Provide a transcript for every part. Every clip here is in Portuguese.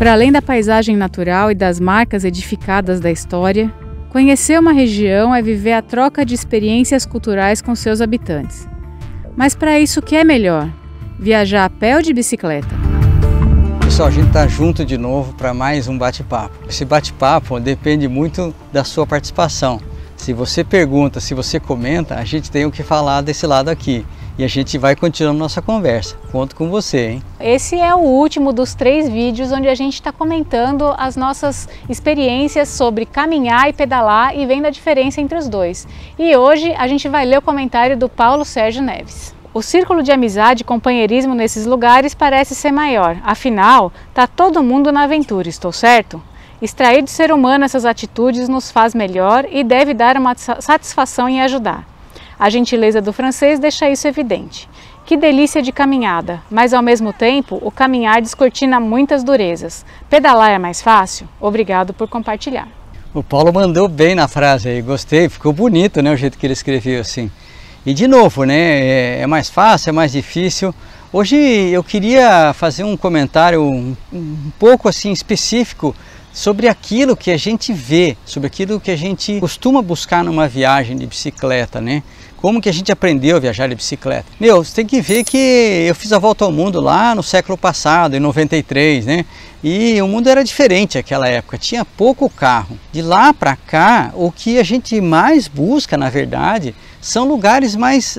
Para além da paisagem natural e das marcas edificadas da história, conhecer uma região é viver a troca de experiências culturais com seus habitantes. Mas para isso, o que é melhor? Viajar a pé ou de bicicleta? Pessoal, a gente está junto de novo para mais um bate-papo. Esse bate-papo depende muito da sua participação. Se você pergunta, se você comenta, a gente tem o que falar desse lado aqui. E a gente vai continuando nossa conversa. Conto com você, hein? Esse é o último dos 3 vídeos onde a gente está comentando as nossas experiências sobre caminhar e pedalar e vendo a diferença entre os dois. E hoje a gente vai ler o comentário do Paulo Sérgio Neves. O círculo de amizade e companheirismo nesses lugares parece ser maior. Afinal, tá todo mundo na aventura, estou certo? Extrair do ser humano essas atitudes nos faz melhor e deve dar uma satisfação em ajudar. A gentileza do francês deixa isso evidente. Que delícia de caminhada, mas ao mesmo tempo o caminhar descortina muitas durezas. Pedalar é mais fácil? Obrigado por compartilhar. O Paulo mandou bem na frase aí, gostei, ficou bonito, né, o jeito que ele escreveu assim. E de novo, né, é mais fácil, é mais difícil. Hoje eu queria fazer um comentário um pouco assim específico sobre aquilo que a gente vê, sobre aquilo que a gente costuma buscar numa viagem de bicicleta, né? Como que a gente aprendeu a viajar de bicicleta? Meu, você tem que ver que eu fiz a volta ao mundo lá no século passado, em 93, né? E o mundo era diferente naquela época, tinha pouco carro. De lá para cá, o que a gente mais busca, na verdade, são lugares mais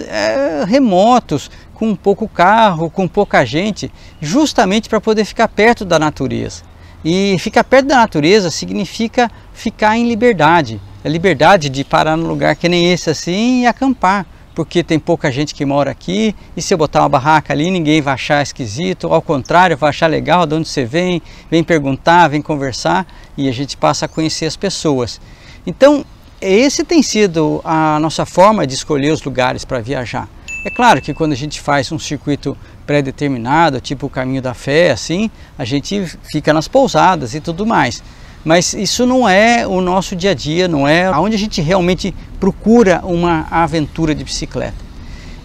remotos, com pouco carro, com pouca gente, justamente para poder ficar perto da natureza. E ficar perto da natureza significa ficar em liberdade. A liberdade de parar num lugar que nem esse assim e acampar. Porque tem pouca gente que mora aqui e se eu botar uma barraca ali ninguém vai achar esquisito. Ao contrário, vai achar legal de onde você vem perguntar, vem conversar e a gente passa a conhecer as pessoas. Então, esse tem sido a nossa forma de escolher os lugares para viajar. É claro que quando a gente faz um circuito pré-determinado, tipo o Caminho da Fé, assim, a gente fica nas pousadas e tudo mais. Mas isso não é o nosso dia a dia, não é onde a gente realmente procura uma aventura de bicicleta.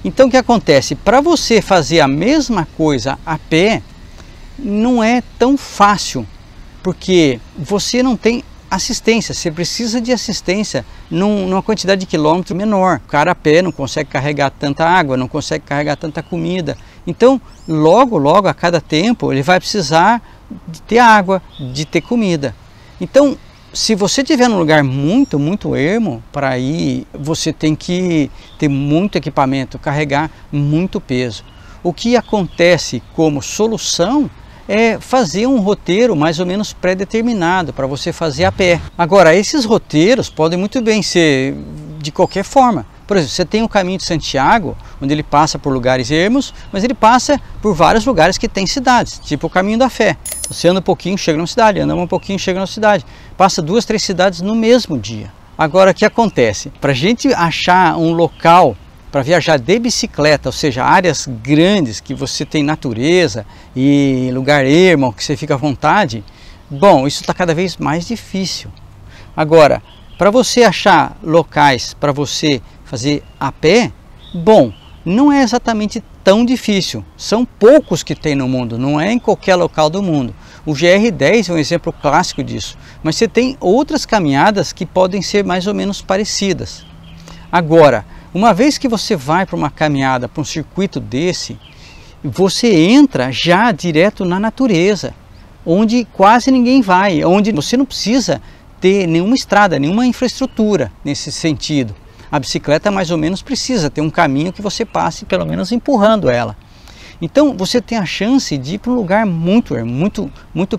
Então o que acontece? Para você fazer a mesma coisa a pé, não é tão fácil, porque você não tem assistência, você precisa de assistência numa quantidade de quilômetro menor. O cara a pé não consegue carregar tanta água, não consegue carregar tanta comida. Então, logo a cada tempo, ele vai precisar de ter água, de ter comida. Então, se você estiver num lugar muito ermo, para ir, você tem que ter muito equipamento, carregar muito peso. O que acontece como solução é fazer um roteiro mais ou menos pré-determinado para você fazer a pé. Agora, esses roteiros podem muito bem ser de qualquer forma. Por exemplo, você tem o Caminho de Santiago, onde ele passa por lugares ermos, mas ele passa por vários lugares que tem cidades, tipo o Caminho da Fé. Você anda um pouquinho, chega numa cidade, anda um pouquinho, chega numa cidade. Passa 2, 3 cidades no mesmo dia. Agora, o que acontece? Para a gente achar um local para viajar de bicicleta, ou seja, áreas grandes que você tem natureza e lugar ermo, que você fica à vontade, bom, isso está cada vez mais difícil. Agora, para você achar locais para você fazer a pé, bom, não é exatamente tão difícil. São poucos que tem no mundo, não é em qualquer local do mundo. O GR10 é um exemplo clássico disso, mas você tem outras caminhadas que podem ser mais ou menos parecidas. Agora, uma vez que você vai para uma caminhada, para um circuito desse, você entra já direto na natureza, onde quase ninguém vai, onde você não precisa ter nenhuma estrada, nenhuma infraestrutura nesse sentido. A bicicleta mais ou menos precisa ter um caminho que você passe pelo menos empurrando ela. Então você tem a chance de ir para um lugar muito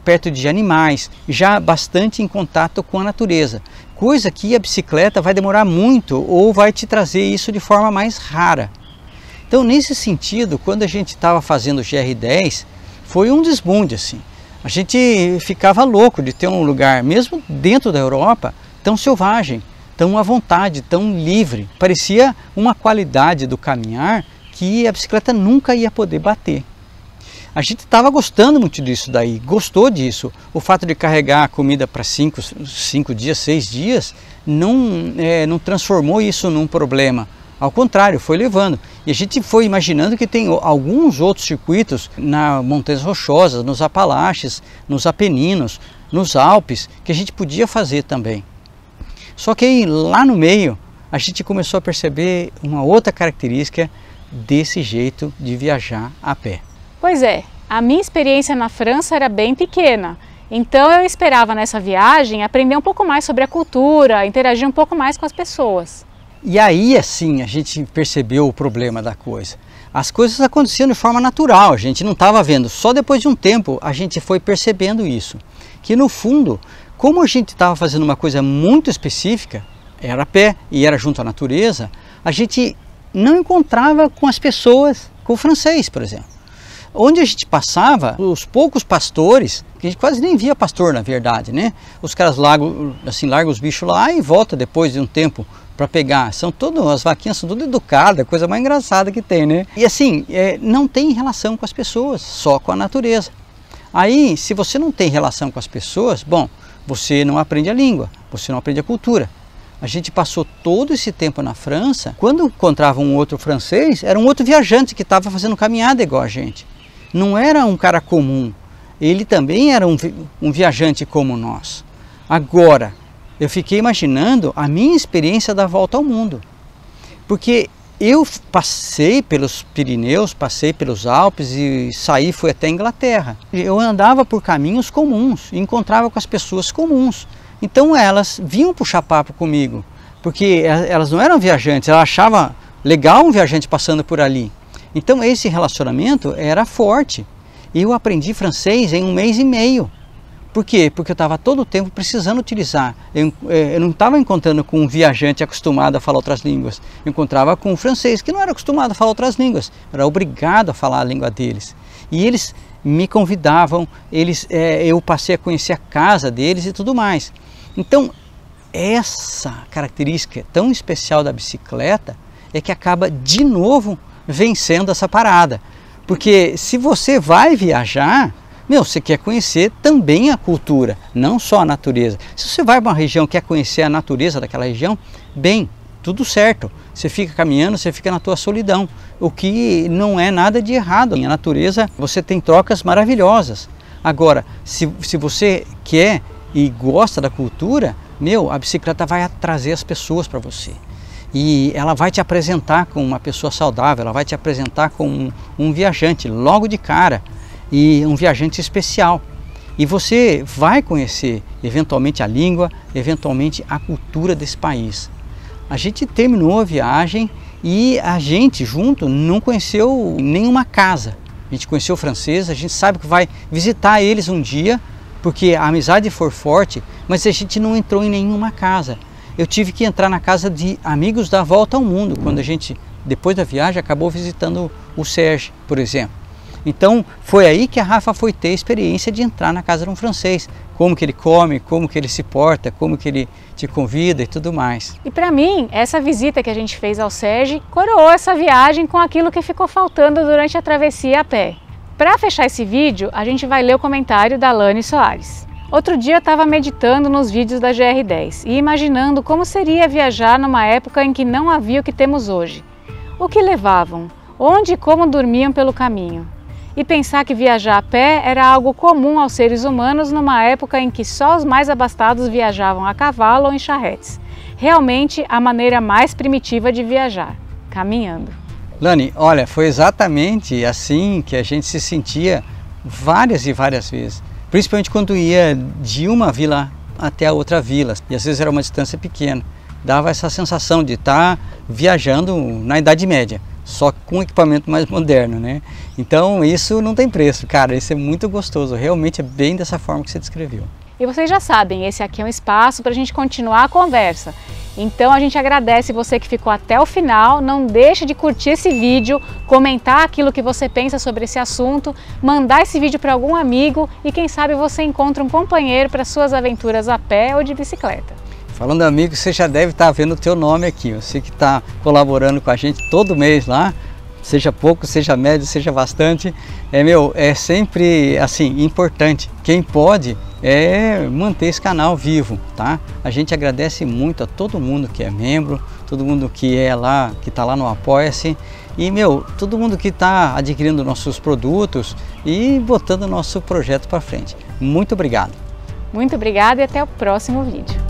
perto de animais, já bastante em contato com a natureza. Coisa que a bicicleta vai demorar muito ou vai te trazer isso de forma mais rara. Então nesse sentido, quando a gente estava fazendo o GR10, foi um desbunde assim. A gente ficava louco de ter um lugar, mesmo dentro da Europa, tão selvagem, tão à vontade, tão livre. Parecia uma qualidade do caminhar que a bicicleta nunca ia poder bater. A gente estava gostando muito disso daí, gostou disso. O fato de carregar a comida para 5 dias, 6 dias, não transformou isso num problema. Ao contrário, foi levando. E a gente foi imaginando que tem alguns outros circuitos nas Montanhas Rochosas, nos Apalaches, nos Apeninos, nos Alpes, que a gente podia fazer também. Só que aí, lá no meio, a gente começou a perceber uma outra característica desse jeito de viajar a pé. Pois é, a minha experiência na França era bem pequena. Então eu esperava nessa viagem aprender um pouco mais sobre a cultura, interagir um pouco mais com as pessoas. E aí, assim, a gente percebeu o problema da coisa. As coisas aconteciam de forma natural, a gente não estava vendo. Só depois de um tempo a gente foi percebendo isso. Que no fundo, como a gente estava fazendo uma coisa muito específica, era a pé e era junto à natureza, a gente não encontrava com as pessoas, com o francês, por exemplo. Onde a gente passava, os poucos pastores, que a gente quase nem via pastor na verdade, né? Os caras largam os bichos lá e voltam depois de um tempo para pegar. As vaquinhas são tudo educadas, coisa mais engraçada que tem, né? E assim, não tem relação com as pessoas, só com a natureza. Aí, se você não tem relação com as pessoas, bom, você não aprende a língua, você não aprende a cultura. A gente passou todo esse tempo na França, quando encontrava um outro francês, era um outro viajante que estava fazendo caminhada igual a gente. Não era um cara comum, ele também era um viajante como nós. Agora, eu fiquei imaginando a minha experiência da volta ao mundo. Porque eu passei pelos Pirineus, passei pelos Alpes e fui até a Inglaterra. Eu andava por caminhos comuns, encontrava com as pessoas comuns. Então elas vinham puxar papo comigo, porque elas não eram viajantes, elas achavam legal um viajante passando por ali. Então esse relacionamento era forte. E eu aprendi francês em 1 mês e meio. Por quê? Porque eu estava todo o tempo precisando utilizar. Eu não estava encontrando com um viajante acostumado a falar outras línguas. Eu encontrava com um francês que não era acostumado a falar outras línguas. Eu era obrigado a falar a língua deles. E eles me convidavam, eu passei a conhecer a casa deles e tudo mais. Então, essa característica tão especial da bicicleta é que acaba de novo vencendo essa parada. Porque se você vai viajar, você quer conhecer também a cultura, não só a natureza. Se você vai para uma região e quer conhecer a natureza daquela região, bem, tudo certo. Você fica caminhando, você fica na tua solidão, o que não é nada de errado. Na natureza você tem trocas maravilhosas. Agora, se você quer e gosta da cultura, a bicicleta vai trazer as pessoas para você. E ela vai te apresentar como uma pessoa saudável, ela vai te apresentar como um viajante logo de cara, e um viajante especial. E você vai conhecer eventualmente a língua, eventualmente a cultura desse país. A gente terminou a viagem e a gente junto não conheceu nenhuma casa. A gente conheceu o francês, a gente sabe que vai visitar eles um dia, porque a amizade for forte, mas a gente não entrou em nenhuma casa. Eu tive que entrar na casa de amigos da Volta ao Mundo, quando a gente, depois da viagem, acabou visitando o Serge, por exemplo. Então, foi aí que a Rafa foi ter a experiência de entrar na casa de um francês. Como que ele come, como que ele se porta, como que ele te convida e tudo mais. E para mim, essa visita que a gente fez ao Serge coroou essa viagem com aquilo que ficou faltando durante a travessia a pé. Para fechar esse vídeo, a gente vai ler o comentário da Lani Soares. Outro dia eu estava meditando nos vídeos da GR10 e imaginando como seria viajar numa época em que não havia o que temos hoje. O que levavam? Onde e como dormiam pelo caminho? E pensar que viajar a pé era algo comum aos seres humanos numa época em que só os mais abastados viajavam a cavalo ou em charretes. Realmente a maneira mais primitiva de viajar, caminhando. Lani, olha, foi exatamente assim que a gente se sentia várias e várias vezes. Principalmente quando ia de uma vila até a outra vila, e às vezes era uma distância pequena. Dava essa sensação de estar viajando na Idade Média, só com equipamento mais moderno, né? Então isso não tem preço, cara, isso é muito gostoso, realmente é bem dessa forma que você descreveu. E vocês já sabem, esse aqui é um espaço para a gente continuar a conversa. Então a gente agradece você que ficou até o final, não deixe de curtir esse vídeo, comentar aquilo que você pensa sobre esse assunto, mandar esse vídeo para algum amigo e quem sabe você encontra um companheiro para suas aventuras a pé ou de bicicleta. Falando amigo, você já deve estar vendo o teu nome aqui, você que está colaborando com a gente todo mês lá, seja pouco, seja médio, seja bastante, é sempre assim, importante. Quem pode é manter esse canal vivo, tá? A gente agradece muito a todo mundo que é membro, todo mundo que está lá no Apoia-se e, todo mundo que está adquirindo nossos produtos e botando nosso projeto para frente. Muito obrigado. Muito obrigada e até o próximo vídeo.